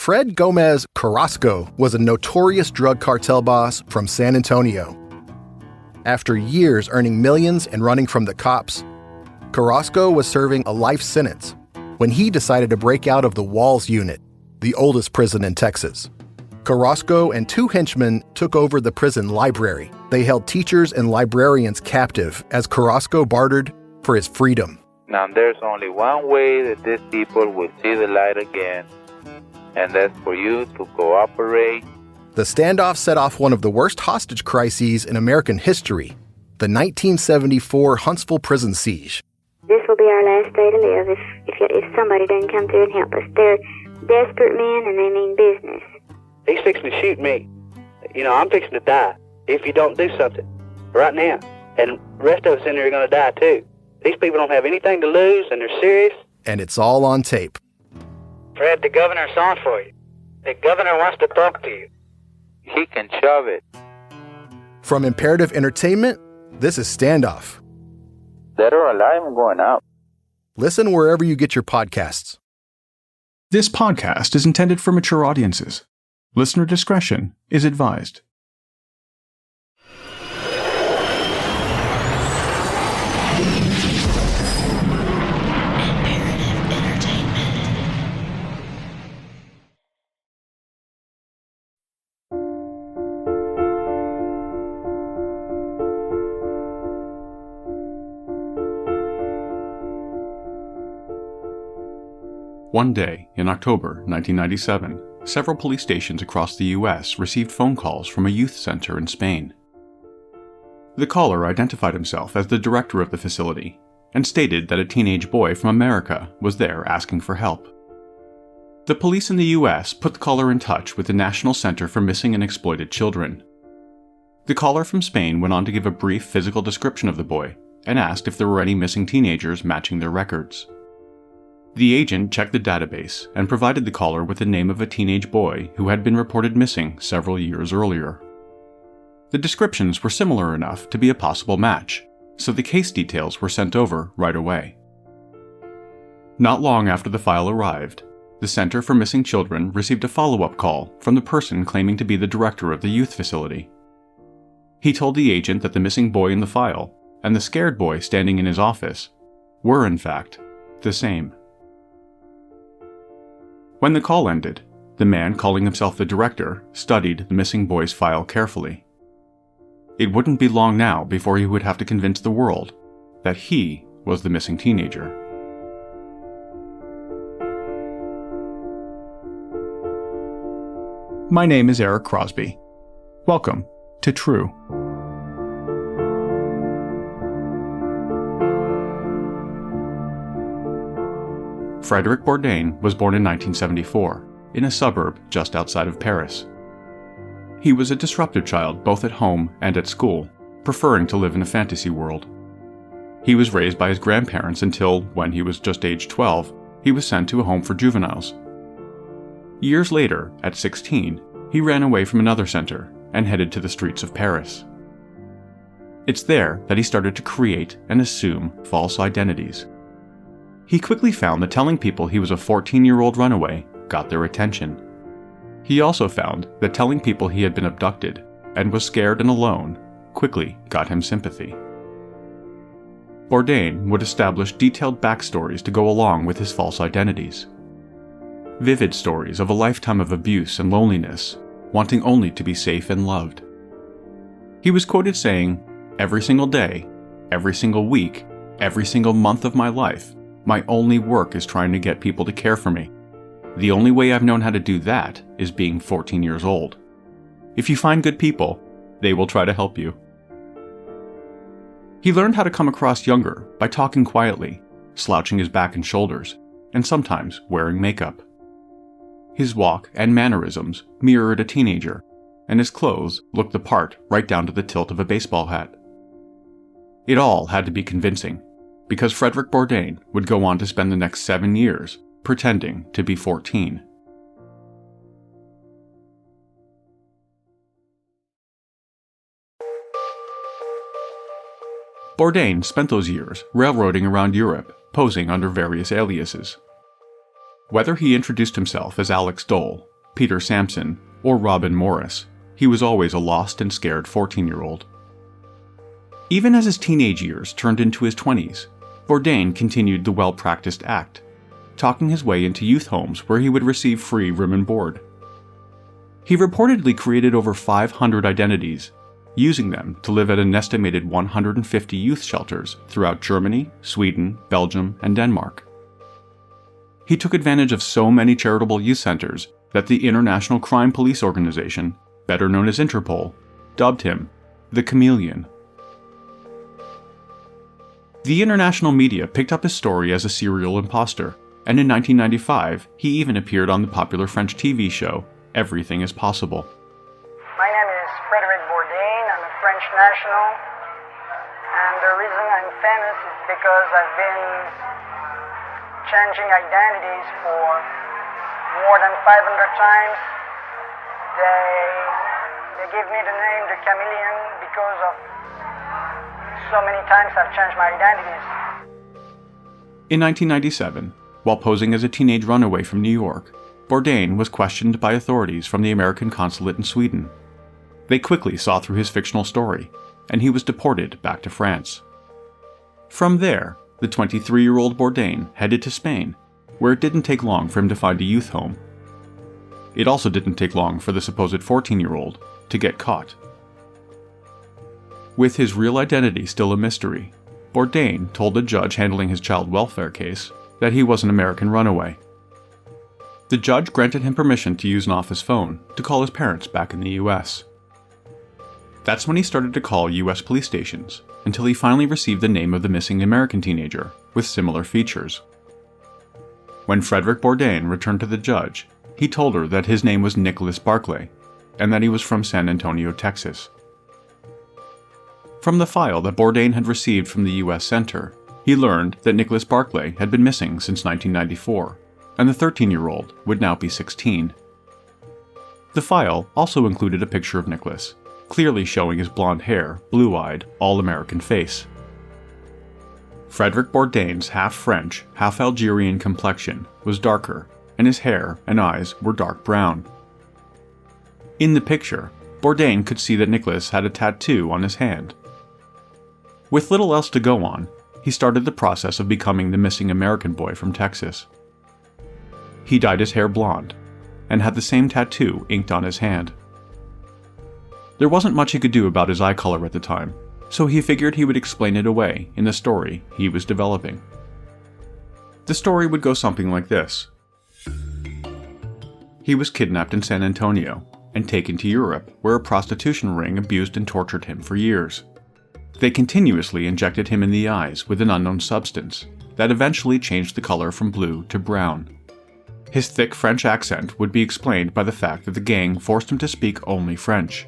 Fred Gomez Carrasco was a notorious drug cartel boss from San Antonio. After years earning millions and running from the cops, Carrasco was serving a life sentence when he decided to break out of the Walls Unit, the oldest prison in Texas. Carrasco and two henchmen took over the prison library. They held teachers and librarians captive as Carrasco bartered for his freedom. Now there's only one way that these people will see the light again, and that's for you to cooperate. The standoff set off one of the worst hostage crises in American history, the 1974 Huntsville prison siege. This will be our last day to live if somebody doesn't come through and help us. They're desperate men and they mean business. He's fixing to shoot me. I'm fixing to die if you don't do something right now. And the rest of us in there are going to die too. These people don't have anything to lose and they're serious. And it's all on tape. Fred, the governor's on for you. The governor wants to talk to you. He can shove it. From Imperative Entertainment, this is Standoff. Dead or alive, I'm going out. Listen wherever you get your podcasts. This podcast is intended for mature audiences. Listener discretion is advised. One day, in October 1997, several police stations across the U.S. received phone calls from a youth center in Spain. The caller identified himself as the director of the facility and stated that a teenage boy from America was there asking for help. The police in the U.S. put the caller in touch with the National Center for Missing and Exploited Children. The caller from Spain went on to give a brief physical description of the boy and asked if there were any missing teenagers matching their records. The agent checked the database and provided the caller with the name of a teenage boy who had been reported missing several years earlier. The descriptions were similar enough to be a possible match, so the case details were sent over right away. Not long after the file arrived, the Center for Missing Children received a follow-up call from the person claiming to be the director of the youth facility. He told the agent that the missing boy in the file and the scared boy standing in his office were, in fact, the same. When the call ended, the man calling himself the director studied the missing boy's file carefully. It wouldn't be long now before he would have to convince the world that he was the missing teenager. My name is Eric Crosby. Welcome to True. Frederic Bourdain was born in 1974, in a suburb just outside of Paris. He was a disruptive child both at home and at school, preferring to live in a fantasy world. He was raised by his grandparents until, when he was just age 12, he was sent to a home for juveniles. Years later, at 16, he ran away from another center and headed to the streets of Paris. It's there that he started to create and assume false identities. He quickly found that telling people he was a 14-year-old runaway got their attention. He also found that telling people he had been abducted and was scared and alone quickly got him sympathy. Bourdain would establish detailed backstories to go along with his false identities. Vivid stories of a lifetime of abuse and loneliness, wanting only to be safe and loved. He was quoted saying, "Every single day, every single week, every single month of my life, my only work is trying to get people to care for me. The only way I've known how to do that is being 14 years old. If you find good people, they will try to help you." He learned how to come across younger by talking quietly, slouching his back and shoulders, and sometimes wearing makeup. His walk and mannerisms mirrored a teenager, and his clothes looked the part right down to the tilt of a baseball hat. It all had to be convincing, because Frederic Bourdain would go on to spend the next 7 years pretending to be 14. Bourdain spent those years railroading around Europe, posing under various aliases. Whether he introduced himself as Alex Dole Peter Sampson or Robin Morris, he was always a lost and scared 14-year-old. Even as his teenage years turned into his 20s, Bourdain continued the well-practiced act, talking his way into youth homes where he would receive free room and board. He reportedly created over 500 identities, using them to live at an estimated 150 youth shelters throughout Germany, Sweden, Belgium, and Denmark. He took advantage of so many charitable youth centers that the International Crime Police Organization, better known as Interpol, dubbed him the Chameleon. The international media picked up his story as a serial imposter, and in 1995, he even appeared on the popular French TV show Everything is Possible. My name is Frederic Bourdain. I'm a French national, and the reason I'm famous is because I've been changing identities for more than 500 times. They give me the name the Chameleon because of so many times I've changed my identities. In 1997, while posing as a teenage runaway from New York, Bourdain was questioned by authorities from the American consulate in Sweden. They quickly saw through his fictional story, and he was deported back to France. From there, the 23-year-old Bourdain headed to Spain, where it didn't take long for him to find a youth home. It also didn't take long for the supposed 14-year-old to get caught. With his real identity still a mystery, Bourdain told the judge handling his child welfare case that he was an American runaway. The judge granted him permission to use an office phone to call his parents back in the US. That's when he started to call US police stations, until he finally received the name of the missing American teenager with similar features. When Frederic Bourdain returned to the judge, he told her that his name was Nicholas Barclay, and that he was from San Antonio, Texas. From the file that Bourdain had received from the US Center, he learned that Nicholas Barclay had been missing since 1994, and the 13-year-old would now be 16. The file also included a picture of Nicholas, clearly showing his blonde hair, blue-eyed, all-American face. Frederic Bourdain's half-French, half-Algerian complexion was darker, and his hair and eyes were dark brown. In the picture, Bourdain could see that Nicholas had a tattoo on his hand. With little else to go on, he started the process of becoming the missing American boy from Texas. He dyed his hair blonde, and had the same tattoo inked on his hand. There wasn't much he could do about his eye color at the time, so he figured he would explain it away in the story he was developing. The story would go something like this. He was kidnapped in San Antonio and taken to Europe, where a prostitution ring abused and tortured him for years. They continuously injected him in the eyes with an unknown substance that eventually changed the color from blue to brown. His thick French accent would be explained by the fact that the gang forced him to speak only French.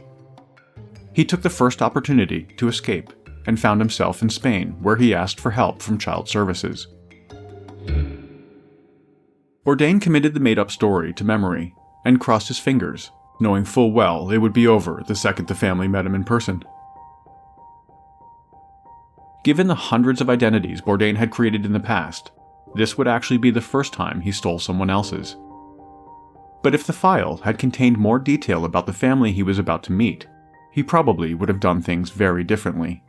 He took the first opportunity to escape and found himself in Spain, where he asked for help from child services. Bourdain committed the made-up story to memory and crossed his fingers, knowing full well it would be over the second the family met him in person. Given the hundreds of identities Bourdain had created in the past, this would actually be the first time he stole someone else's. But if the file had contained more detail about the family he was about to meet, he probably would have done things very differently.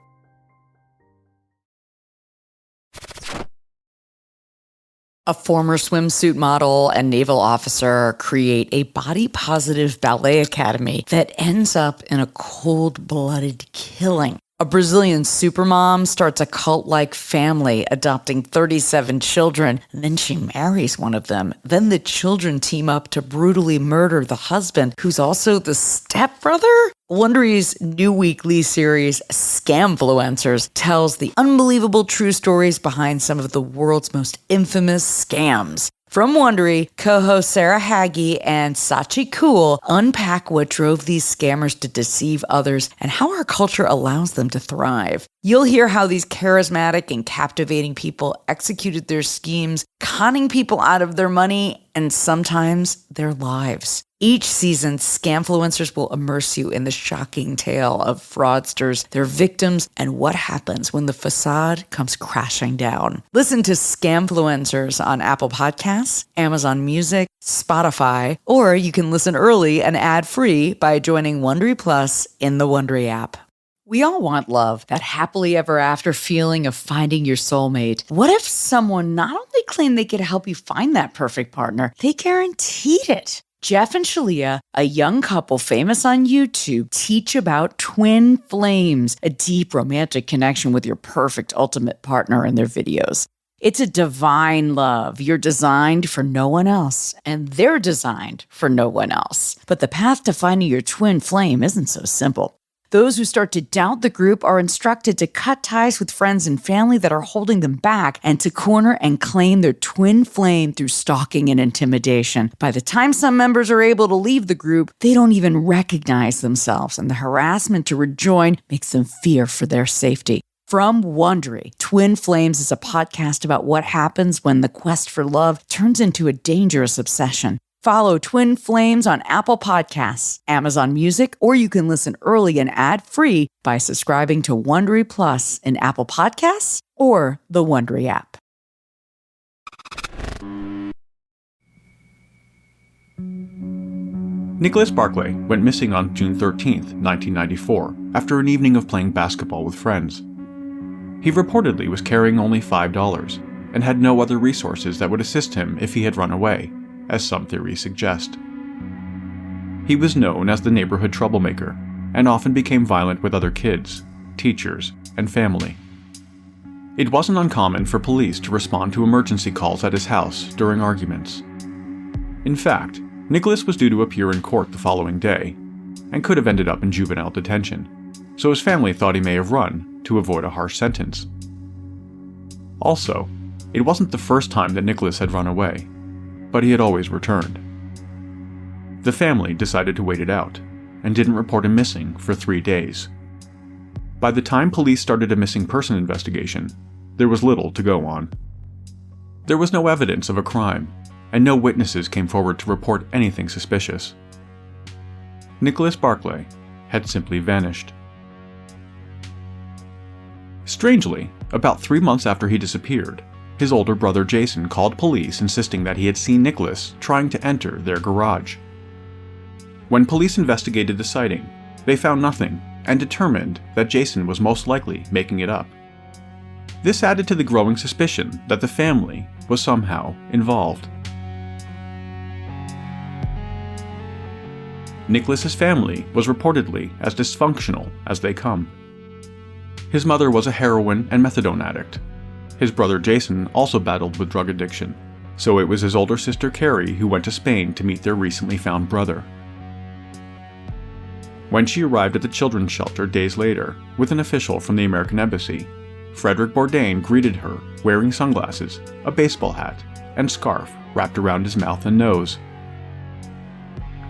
A former swimsuit model and naval officer create a body-positive ballet academy that ends up in a cold-blooded killing. A Brazilian supermom starts a cult-like family, adopting 37 children, and then she marries one of them. Then the children team up to brutally murder the husband, who's also the stepbrother? Wondery's new weekly series, Scamfluencers, tells the unbelievable true stories behind some of the world's most infamous scams. From Wondery, co-hosts Sarah Hagee and Sachi Cool unpack what drove these scammers to deceive others and how our culture allows them to thrive. You'll hear how these charismatic and captivating people executed their schemes, conning people out of their money and sometimes their lives. Each season, Scamfluencers will immerse you in the shocking tale of fraudsters, their victims, and what happens when the facade comes crashing down. Listen to Scamfluencers on Apple Podcasts, Amazon Music, Spotify, or you can listen early and ad-free by joining Wondery Plus in the Wondery app. We all want love, that happily ever after feeling of finding your soulmate. What if someone not only claimed they could help you find that perfect partner, they guaranteed it? Jeff and Shalia, a young couple famous on YouTube, teach about twin flames, a deep romantic connection with your perfect ultimate partner in their videos. It's a divine love. You're designed for no one else, and they're designed for no one else. But the path to finding your twin flame isn't so simple. Those who start to doubt the group are instructed to cut ties with friends and family that are holding them back and to corner and claim their twin flame through stalking and intimidation. By the time some members are able to leave the group, they don't even recognize themselves, and the harassment to rejoin makes them fear for their safety. From Wondery, Twin Flames is a podcast about what happens when the quest for love turns into a dangerous obsession. Follow Twin Flames on Apple Podcasts, Amazon Music, or you can listen early and ad-free by subscribing to Wondery Plus in Apple Podcasts or the Wondery app. Nicholas Barclay went missing on June 13, 1994, after an evening of playing basketball with friends. He reportedly was carrying only $5 and had no other resources that would assist him if he had run away, as some theories suggest. He was known as the neighborhood troublemaker and often became violent with other kids, teachers, and family. It wasn't uncommon for police to respond to emergency calls at his house during arguments. In fact, Nicholas was due to appear in court the following day and could have ended up in juvenile detention, so his family thought he may have run to avoid a harsh sentence. Also, it wasn't the first time that Nicholas had run away, but he had always returned. The family decided to wait it out and didn't report him missing for 3 days. By the time police started a missing person investigation, there was little to go on. There was no evidence of a crime, and no witnesses came forward to report anything suspicious. Nicholas Barclay had simply vanished. Strangely, about 3 months after he disappeared, his older brother Jason called police insisting that he had seen Nicholas trying to enter their garage. When police investigated the sighting, they found nothing and determined that Jason was most likely making it up. This added to the growing suspicion that the family was somehow involved. Nicholas's family was reportedly as dysfunctional as they come. His mother was a heroin and methadone addict. His brother Jason also battled with drug addiction, so it was his older sister Carrie who went to Spain to meet their recently found brother. When she arrived at the children's shelter days later, with an official from the American Embassy, Frederick Bourdain greeted her wearing sunglasses, a baseball hat, and scarf wrapped around his mouth and nose.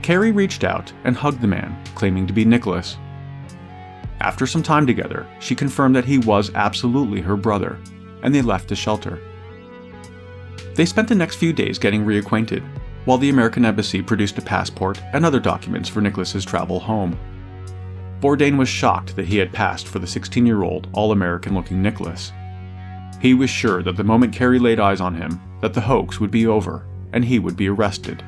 Carrie reached out and hugged the man, claiming to be Nicholas. After some time together, she confirmed that he was absolutely her brother, and they left the shelter. They spent the next few days getting reacquainted, while the American Embassy produced a passport and other documents for Nicholas's travel home. Bourdain was shocked that he had passed for the 16-year-old, all-American-looking Nicholas. He was sure that the moment Carrie laid eyes on him, that the hoax would be over, and he would be arrested.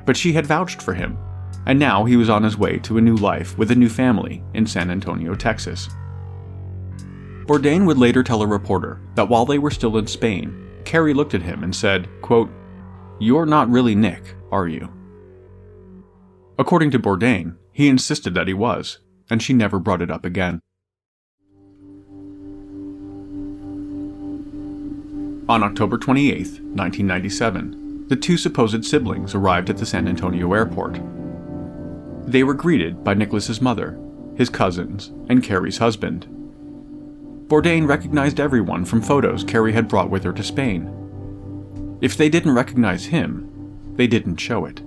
But she had vouched for him, and now he was on his way to a new life with a new family in San Antonio, Texas. Bourdain would later tell a reporter that while they were still in Spain, Carrie looked at him and said, quote, "You're not really Nick, are you?" According to Bourdain, he insisted that he was, and she never brought it up again. On October 28, 1997, the two supposed siblings arrived at the San Antonio airport. They were greeted by Nicholas's mother, his cousins, and Carrie's husband. Bourdain recognized everyone from photos Carrie had brought with her to Spain. If they didn't recognize him, they didn't show it.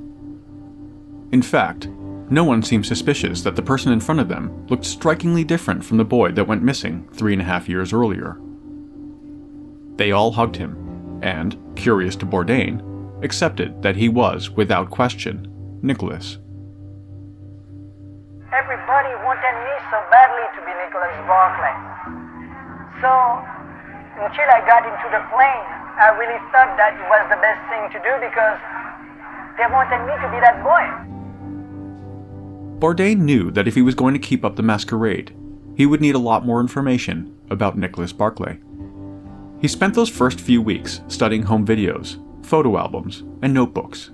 In fact, no one seemed suspicious that the person in front of them looked strikingly different from the boy that went missing 3.5 years earlier. They all hugged him, and, curious to Bourdain, accepted that he was, without question, Nicholas. Everybody wanted me so badly to be Nicholas Barclay. So, until I got into the plane, I really thought that it was the best thing to do because they wanted me to be that boy. Bourdain knew that if he was going to keep up the masquerade, he would need a lot more information about Nicholas Barclay. He spent those first few weeks studying home videos, photo albums, and notebooks.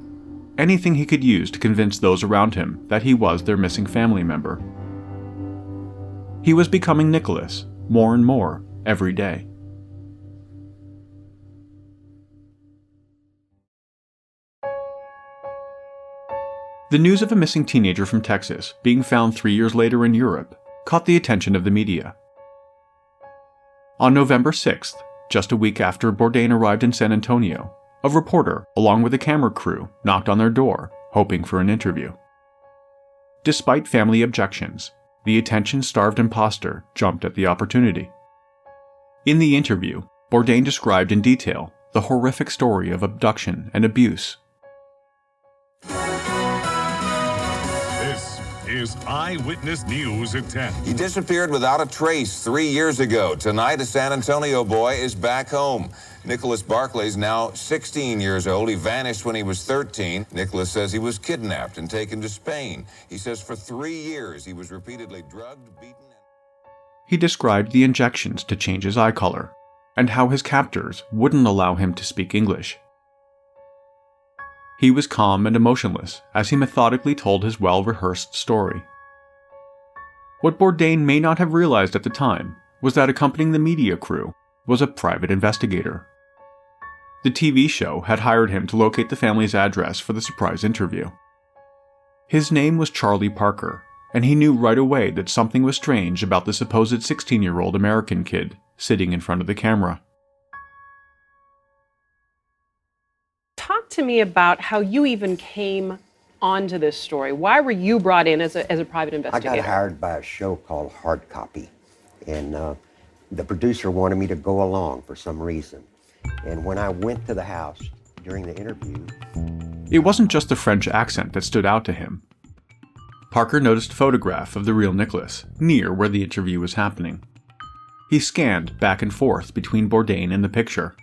Anything he could use to convince those around him that he was their missing family member. He was becoming Nicholas more and more every day. The news of a missing teenager from Texas being found 3 years later in Europe caught the attention of the media. On November 6th, just a week after Bourdain arrived in San Antonio, a reporter, along with a camera crew, knocked on their door, hoping for an interview. Despite family objections, the attention-starved imposter jumped at the opportunity. In the interview, Bourdain described in detail the horrific story of abduction and abuse. Is Eyewitness News at 10. He disappeared without a trace 3 years ago. Tonight, a San Antonio boy is back home. Nicholas Barclay is now 16 years old. He vanished when he was 13. Nicholas says he was kidnapped and taken to Spain. He says for 3 years he was repeatedly drugged, beaten, He described the injections to change his eye color, and how his captors wouldn't allow him to speak English. He was calm and emotionless as he methodically told his well-rehearsed story. What Bourdain may not have realized at the time was that accompanying the media crew was a private investigator. The TV show had hired him to locate the family's address for the surprise interview. His name was Charlie Parker, and he knew right away that something was strange about the supposed 16-year-old American kid sitting in front of the camera. Talk to me about how you even came onto this story. Why were you brought in as a private investigator? I got hired by a show called Hard Copy, and the producer wanted me to go along for some reason. And when I went to the house during the interview... It wasn't just the French accent that stood out to him. Parker noticed a photograph of the real Nicholas near where the interview was happening. He scanned back and forth between Bourdain and the picture.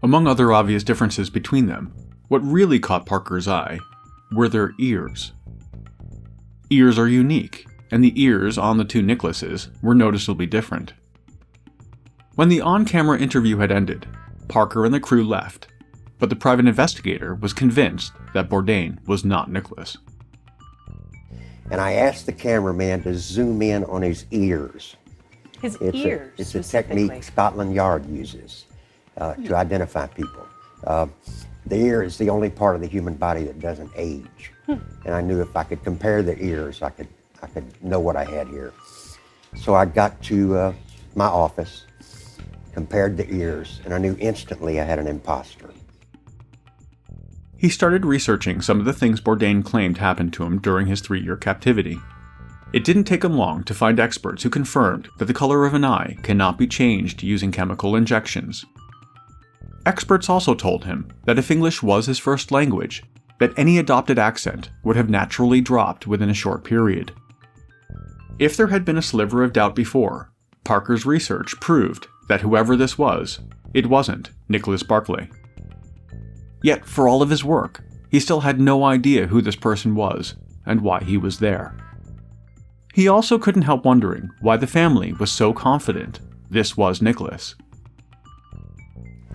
Among other obvious differences between them, what really caught Parker's eye were their ears. Ears are unique, and the ears on the two Nicholases were noticeably different. When the on-camera interview had ended, Parker and the crew left, but the private investigator was convinced that Bourdain was not Nicholas. And I asked the cameraman to zoom in on his ears. His ears, It's a technique Scotland Yard uses to identify people. The ear is the only part of the human body that doesn't age. And I knew if I could compare the ears, I could know what I had here. So I got to my office, compared the ears, and I knew instantly I had an imposter. He started researching some of the things Bourdain claimed happened to him during his 3-year captivity. It didn't take him long to find experts who confirmed that the color of an eye cannot be changed using chemical injections. Experts also told him that if English was his first language, that any adopted accent would have naturally dropped within a short period. If there had been a sliver of doubt before, Parker's research proved that whoever this was, it wasn't Nicholas Barclay. Yet, for all of his work, he still had no idea who this person was and why he was there. He also couldn't help wondering why the family was so confident this was Nicholas.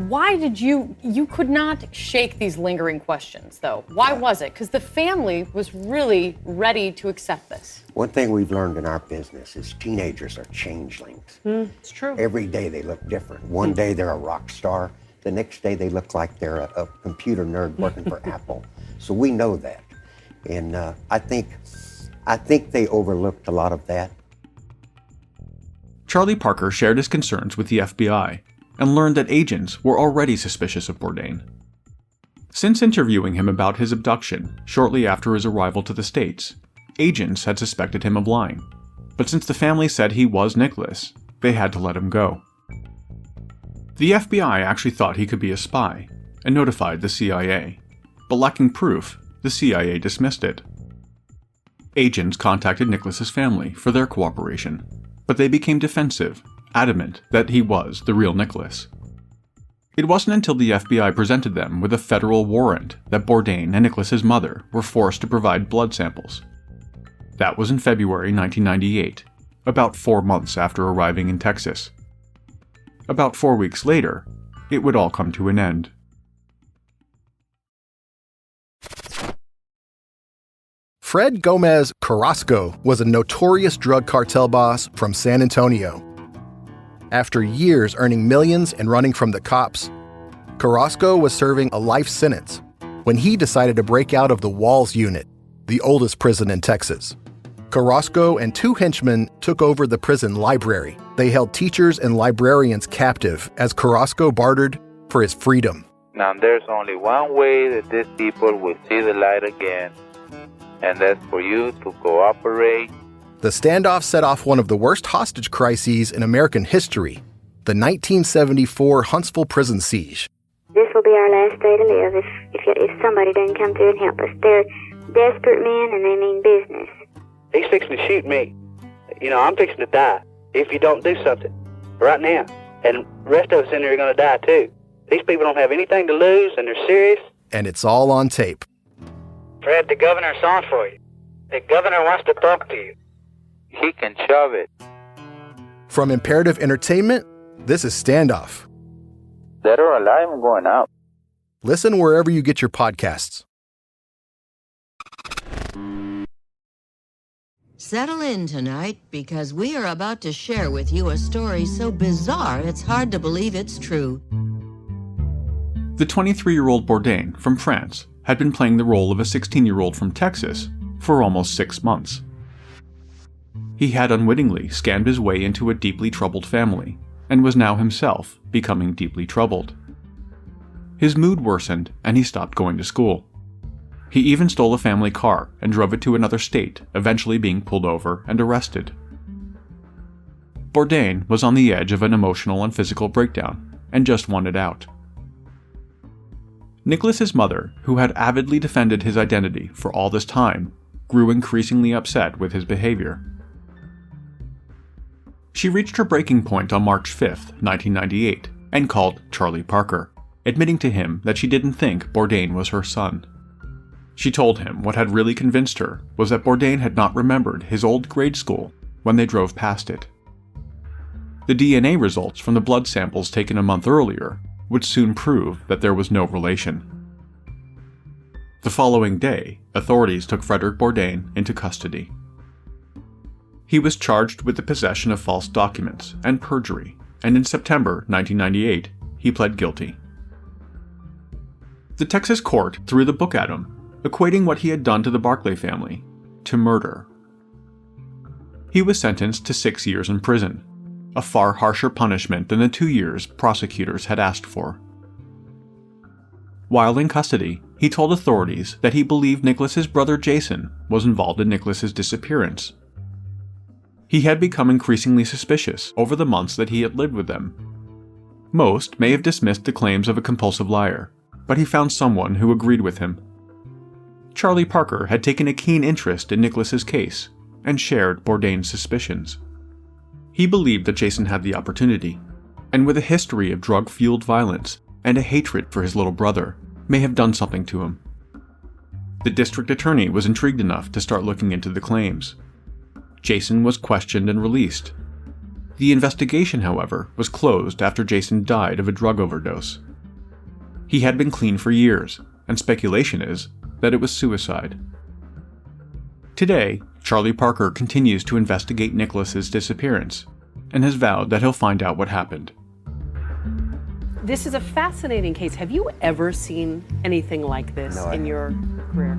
Why did you could not shake these lingering questions, though? Why was it? Because the family was really ready to accept this. One thing we've learned in our business is teenagers are changelings. It's true. Every day they look different. One day they're a rock star. The next day they look like they're a computer nerd working for Apple. So we know that. And I think they overlooked a lot of that. Charlie Parker shared his concerns with the FBI and learned that agents were already suspicious of Bourdain. Since interviewing him about his abduction shortly after his arrival to the States, agents had suspected him of lying. But since the family said he was Nicholas, they had to let him go. The FBI actually thought he could be a spy and notified the CIA, but lacking proof, the CIA dismissed it. Agents contacted Nicholas's family for their cooperation, but they became defensive, adamant that he was the real Nicholas. It wasn't until the FBI presented them with a federal warrant that Bourdain and Nicholas's mother were forced to provide blood samples. That was in February 1998, about 4 months after arriving in Texas. About 4 weeks later, it would all come to an end. Fred Gomez Carrasco was a notorious drug cartel boss from San Antonio. After years earning millions and running from the cops, Carrasco was serving a life sentence when he decided to break out of the Walls Unit, the oldest prison in Texas. Carrasco and 2 henchmen took over the prison library. They held teachers and librarians captive as Carrasco bartered for his freedom. Now there's only one way that these people will see the light again, and that's for you to cooperate. The standoff set off one of the worst hostage crises in American history, the 1974 Huntsville prison siege. This will be our last day to live if somebody doesn't come through and help us. They're desperate men and they mean business. He's fixing to shoot me. I'm fixing to die if you don't do something right now. And the rest of us in here are going to die too. These people don't have anything to lose and they're serious. And it's all on tape. Fred, the governor's on for you. The governor wants to talk to you. He can shove it. From Imperative Entertainment, this is Standoff. Dead or alive, I'm going out. Listen wherever you get your podcasts. Settle in tonight, because we are about to share with you a story so bizarre it's hard to believe it's true. The 23-year-old Bourdain from France had been playing the role of a 16-year-old from Texas for almost 6 months. He had unwittingly scammed his way into a deeply troubled family, and was now himself becoming deeply troubled. His mood worsened, and he stopped going to school. He even stole a family car and drove it to another state, eventually being pulled over and arrested. Bourdain was on the edge of an emotional and physical breakdown, and just wanted out. Nicholas's mother, who had avidly defended his identity for all this time, grew increasingly upset with his behavior. She reached her breaking point on March 5, 1998, and called Charlie Parker, admitting to him that she didn't think Bourdain was her son. She told him what had really convinced her was that Bourdain had not remembered his old grade school when they drove past it. The DNA results from the blood samples taken a month earlier would soon prove that there was no relation. The following day, authorities took Frederick Bourdain into custody. He was charged with the possession of false documents and perjury, and in September 1998, he pled guilty. The Texas court threw the book at him, equating what he had done to the Barclay family to murder. He was sentenced to 6 years in prison, a far harsher punishment than the 2 years prosecutors had asked for. While in custody, he told authorities that he believed Nicholas's brother Jason was involved in Nicholas's disappearance. He had become increasingly suspicious over the months that he had lived with them. Most may have dismissed the claims of a compulsive liar, but he found someone who agreed with him. Charlie Parker had taken a keen interest in Nicholas's case and shared Bourdain's suspicions. He believed that Jason had the opportunity, and with a history of drug-fueled violence and a hatred for his little brother, may have done something to him. The district attorney was intrigued enough to start looking into the claims. Jason was questioned and released. The investigation, however, was closed after Jason died of a drug overdose. He had been clean for years, and speculation is that it was suicide. Today, Charlie Parker continues to investigate Nicholas's disappearance, and has vowed that he'll find out what happened. This is a fascinating case. Have you ever seen anything like this in your career?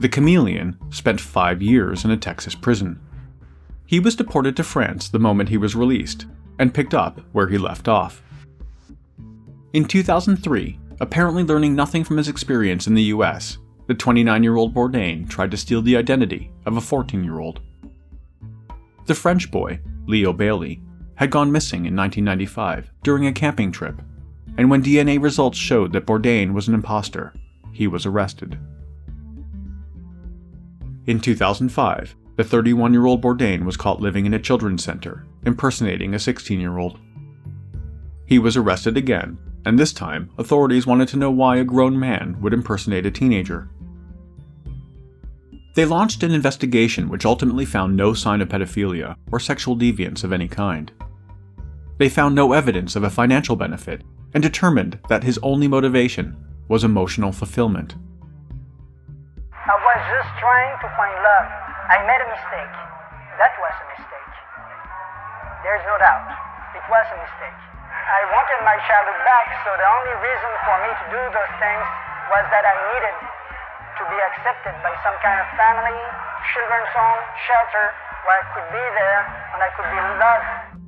The Chameleon spent 5 years in a Texas prison. He was deported to France the moment he was released, and picked up where he left off. In 2003, apparently learning nothing from his experience in the US, the 29-year-old Bourdain tried to steal the identity of a 14-year-old. The French boy, Leo Bailey, had gone missing in 1995 during a camping trip, and when DNA results showed that Bourdain was an imposter, he was arrested. In 2005, the 31-year-old Bourdain was caught living in a children's center, impersonating a 16-year-old. He was arrested again, and this time, authorities wanted to know why a grown man would impersonate a teenager. They launched an investigation which ultimately found no sign of pedophilia or sexual deviance of any kind. They found no evidence of a financial benefit and determined that his only motivation was emotional fulfillment. I was just trying to find love. I made a mistake. That was a mistake. There's no doubt. It was a mistake. I wanted my childhood back, so the only reason for me to do those things was that I needed to be accepted by some kind of family, children's home, shelter, where I could be there and I could be loved.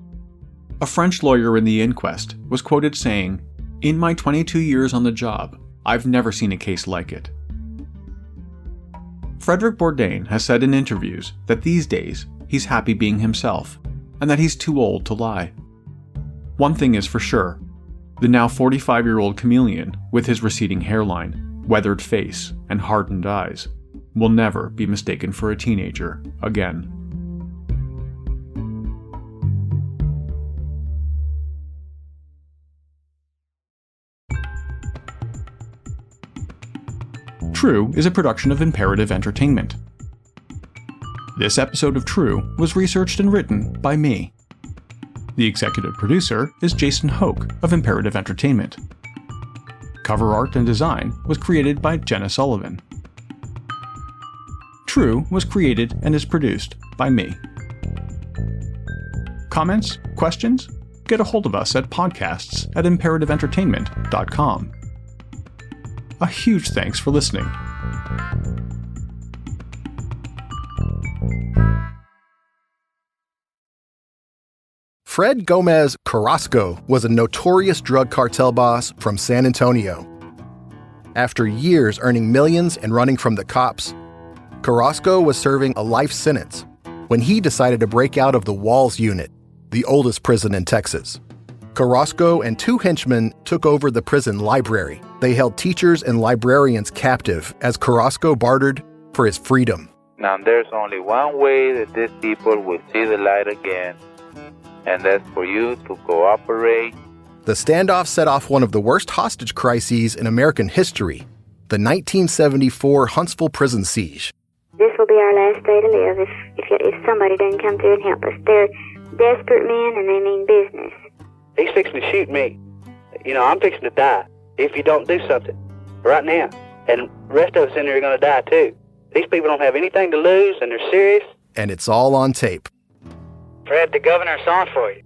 A French lawyer in the inquest was quoted saying, "In my 22 years on the job, I've never seen a case like it." Frederick Bourdain has said in interviews that these days he's happy being himself and that he's too old to lie. One thing is for sure, the now 45-year-old Chameleon with his receding hairline, weathered face, and hardened eyes will never be mistaken for a teenager again. True is a production of Imperative Entertainment. This episode of True was researched and written by me. The executive producer is Jason Hoke of Imperative Entertainment. Cover art and design was created by Jenna Sullivan. True was created and is produced by me. Comments? Questions? Get a hold of us at podcasts@imperativeentertainment.com. A huge thanks for listening. Fred Gomez Carrasco was a notorious drug cartel boss from San Antonio. After years earning millions and running from the cops, Carrasco was serving a life sentence when he decided to break out of the Walls Unit, the oldest prison in Texas. Carrasco and two henchmen took over the prison library. They held teachers and librarians captive as Carrasco bartered for his freedom. Now there's only one way that these people will see the light again, and that's for you to cooperate. The standoff set off one of the worst hostage crises in American history, the 1974 Huntsville prison siege. This will be our last day to live if somebody doesn't come through and help us. They're desperate men and they mean business. He's fixing to shoot me. I'm fixing to die if you don't do something right now. And the rest of us in here are going to die too. These people don't have anything to lose and they're serious. And it's all on tape. Fred, the governor's on for you.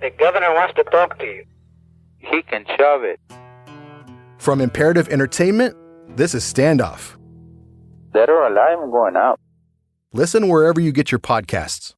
The governor wants to talk to you. He can shove it. From Imperative Entertainment, this is Standoff. Dead or alive, I'm going out. Listen wherever you get your podcasts.